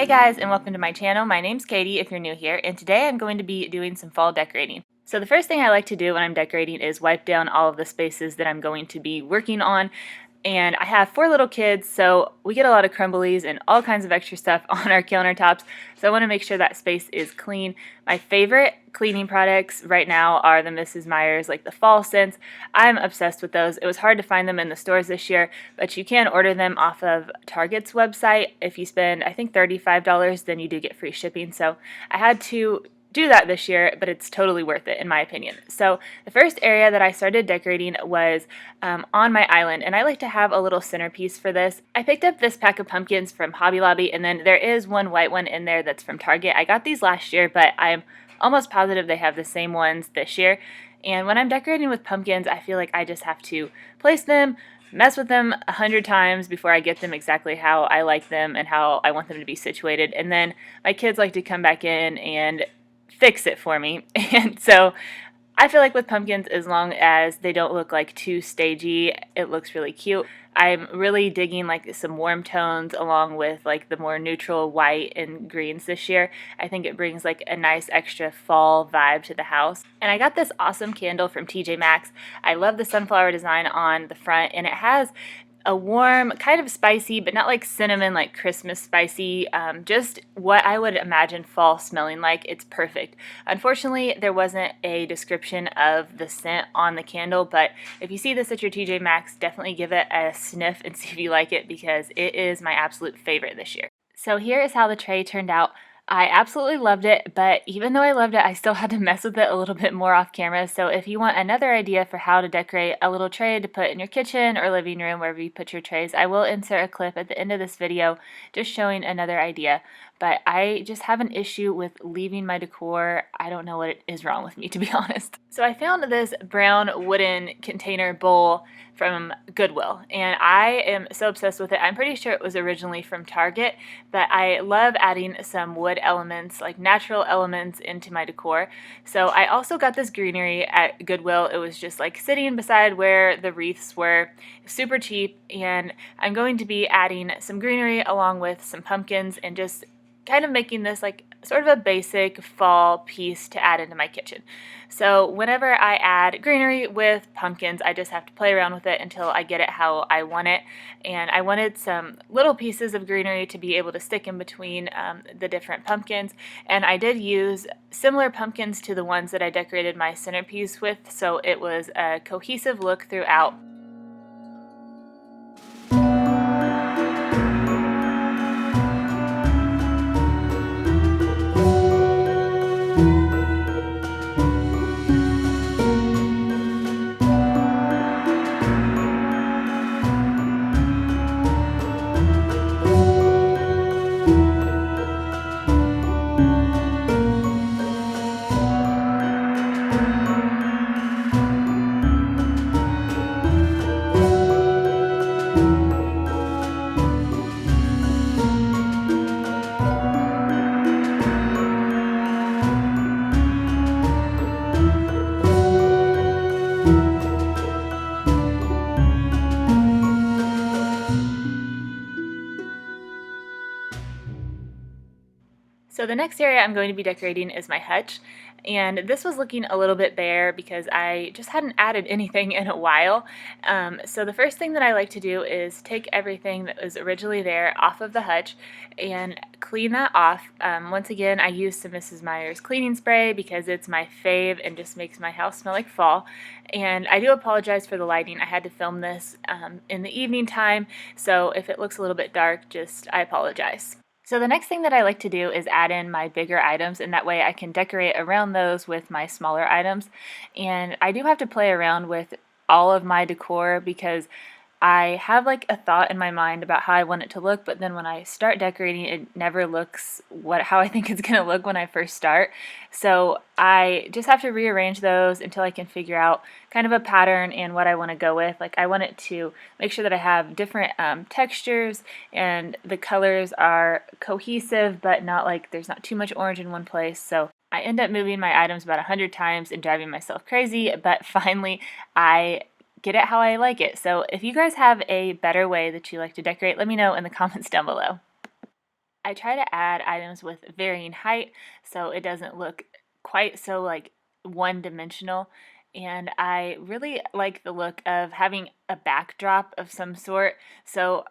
Hey guys, and welcome to my channel. My name's Katie if you're new here, and today I'm going to be doing some fall decorating. So the first thing I like to do when I'm decorating is wipe down all of the spaces that I'm going to be working on. And I have 4 little kids, so we get a lot of crumblies and all kinds of extra stuff on our countertops. So I want to make sure that space is clean. My favorite cleaning products right now are the Mrs. Meyer's, like the fall scents. I'm obsessed with those. It was hard to find them in the stores this year, but you can order them off of Target's website. If you spend, I think, $35, then you do get free shipping. So I had to do that this year, but it's totally worth it in my opinion. So the first area that I started decorating was on my island, and I like to have a little centerpiece for this. I picked up this pack of pumpkins from Hobby Lobby, and then there is one white one in there that's from Target. I got these last year, but I'm almost positive they have the same ones this year. And when I'm decorating with pumpkins, I feel like I just have to place them, mess with them 100 times before I get them exactly how I like them and how I want them to be situated. And then my kids like to come back in and fix it for me. And so I feel like with pumpkins, as long as they don't look like too stagey, it looks really cute. I'm really digging like some warm tones along with like the more neutral white and greens this year. I think it brings like a nice extra fall vibe to the house. And I got this awesome candle from TJ Maxx. I love the sunflower design on the front, and it has a warm, kind of spicy, but not like cinnamon, like Christmas spicy, just what I would imagine fall smelling like. It's perfect. Unfortunately, there wasn't a description of the scent on the candle, but if you see this at your TJ Maxx, definitely give it a sniff and see if you like it, because it is my absolute favorite this year. So here is how the tray turned out. I absolutely loved it, but even though I loved it, I still had to mess with it a little bit more off camera. So if you want another idea for how to decorate a little tray to put in your kitchen or living room, wherever you put your trays, I will insert a clip at the end of this video just showing another idea. But I just have an issue with leaving my decor. I don't know what is wrong with me, to be honest. So I found this brown wooden container bowl from Goodwill, and I am so obsessed with it. I'm pretty sure it was originally from Target, but I love adding some wood elements, like natural elements, into my decor. So I also got this greenery at Goodwill. It was just like sitting beside where the wreaths were, super cheap, and I'm going to be adding some greenery along with some pumpkins and just kind of making this like sort of a basic fall piece to add into my kitchen. So whenever I add greenery with pumpkins, I just have to play around with it until I get it how I want it. And I wanted some little pieces of greenery to be able to stick in between the different pumpkins. And I did use similar pumpkins to the ones that I decorated my centerpiece with, so it was a cohesive look throughout. So the next area I'm going to be decorating is my hutch, and this was looking a little bit bare because I just hadn't added anything in a while. So the first thing that I like to do is take everything that was originally there off of the hutch and clean that off. Once again, I use some Mrs. Meyer's cleaning spray because it's my fave and just makes my house smell like fall. And I do apologize for the lighting. I had to film this in the evening time, so if it looks a little bit dark, I apologize. So the next thing that I like to do is add in my bigger items, and that way I can decorate around those with my smaller items. And I do have to play around with all of my decor because I have like a thought in my mind about how I want it to look, but then when I start decorating, it never looks how I think it's going to look when I first start. So I just have to rearrange those until I can figure out kind of a pattern and what I want to go with. Like I want it to make sure that I have different textures and the colors are cohesive, but not like there's not too much orange in one place. So I end up moving my items about 100 times and driving myself crazy, but finally I get it how I like it. So if you guys have a better way that you like to decorate, let me know in the comments down below. I try to add items with varying height so it doesn't look quite so like one-dimensional. And I really like the look of having a backdrop of some sort. So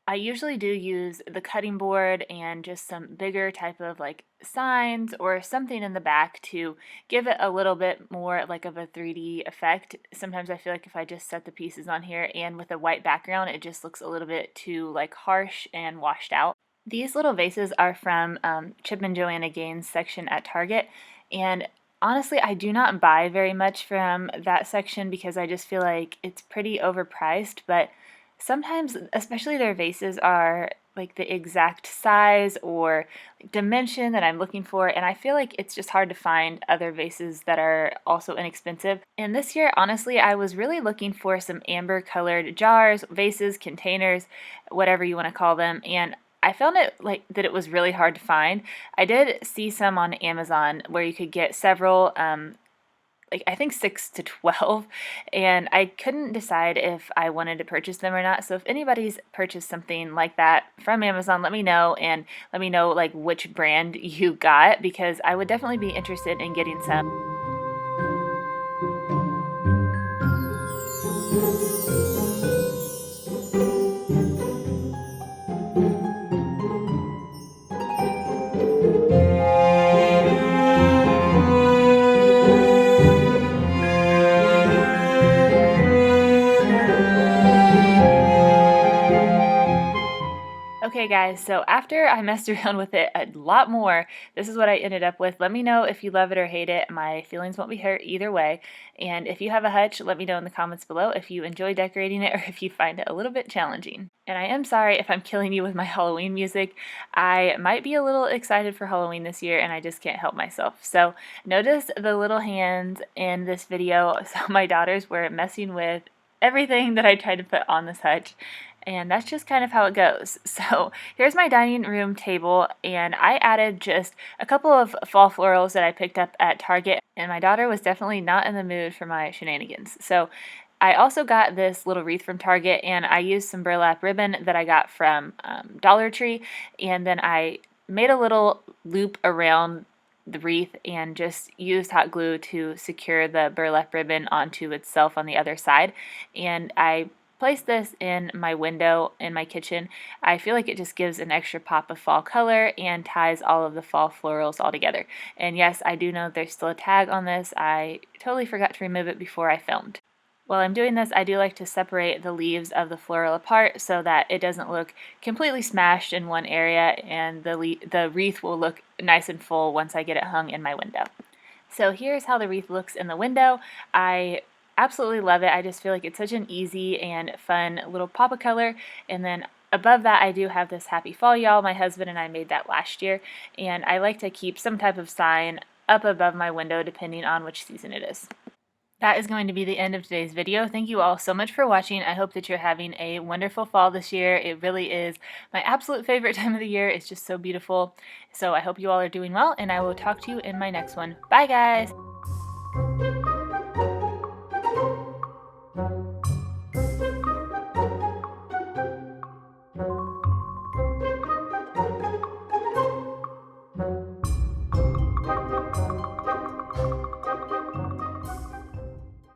I usually do use the cutting board and just some bigger type of like signs or something in the back to give it a little bit more like of a 3D effect. Sometimes I feel like if I just set the pieces on here and with a white background, it just looks a little bit too like harsh and washed out. These little vases are from Chip and Joanna Gaines section at Target, and honestly, I do not buy very much from that section because I just feel like it's pretty overpriced, but sometimes, especially their vases are like the exact size or dimension that I'm looking for, and I feel like it's just hard to find other vases that are also inexpensive. And this year, honestly, I was really looking for some amber colored jars, vases, containers, whatever you want to call them, and I found it like that it was really hard to find. I did see some on Amazon where you could get several, like I think 6 to 12, and I couldn't decide if I wanted to purchase them or not. So if anybody's purchased something like that from Amazon, let me know, and let me know like which brand you got, because I would definitely be interested in getting some. Okay guys, so after I messed around with it a lot more, this is what I ended up with. Let me know if you love it or hate it. My feelings won't be hurt either way. And if you have a hutch, let me know in the comments below if you enjoy decorating it or if you find it a little bit challenging. And I am sorry if I'm killing you with my Halloween music. I might be a little excited for Halloween this year and I just can't help myself. So notice the little hands in this video. So my daughters were messing with everything that I tried to put on this hutch, and that's just kind of how it goes. So here's my dining room table, and I added just a couple of fall florals that I picked up at Target, and my daughter was definitely not in the mood for my shenanigans. So I also got this little wreath from Target, and I used some burlap ribbon that I got from Dollar Tree, and then I made a little loop around the wreath and just used hot glue to secure the burlap ribbon onto itself on the other side. And I placed this in my window in my kitchen. I feel like it just gives an extra pop of fall color and ties all of the fall florals all together. And yes, I do know there's still a tag on this. I totally forgot to remove it before I filmed. While I'm doing this, I do like to separate the leaves of the floral apart so that it doesn't look completely smashed in one area, and the wreath will look nice and full once I get it hung in my window. So here's how the wreath looks in the window. I absolutely love it. I just feel like it's such an easy and fun little pop of color. And then above that, I do have this Happy Fall, y'all. My husband and I made that last year, and I like to keep some type of sign up above my window depending on which season it is. That is going to be the end of today's video. Thank you all so much for watching. I hope that you're having a wonderful fall this year. It really is my absolute favorite time of the year. It's just so beautiful. So I hope you all are doing well, and I will talk to you in my next one. Bye, guys!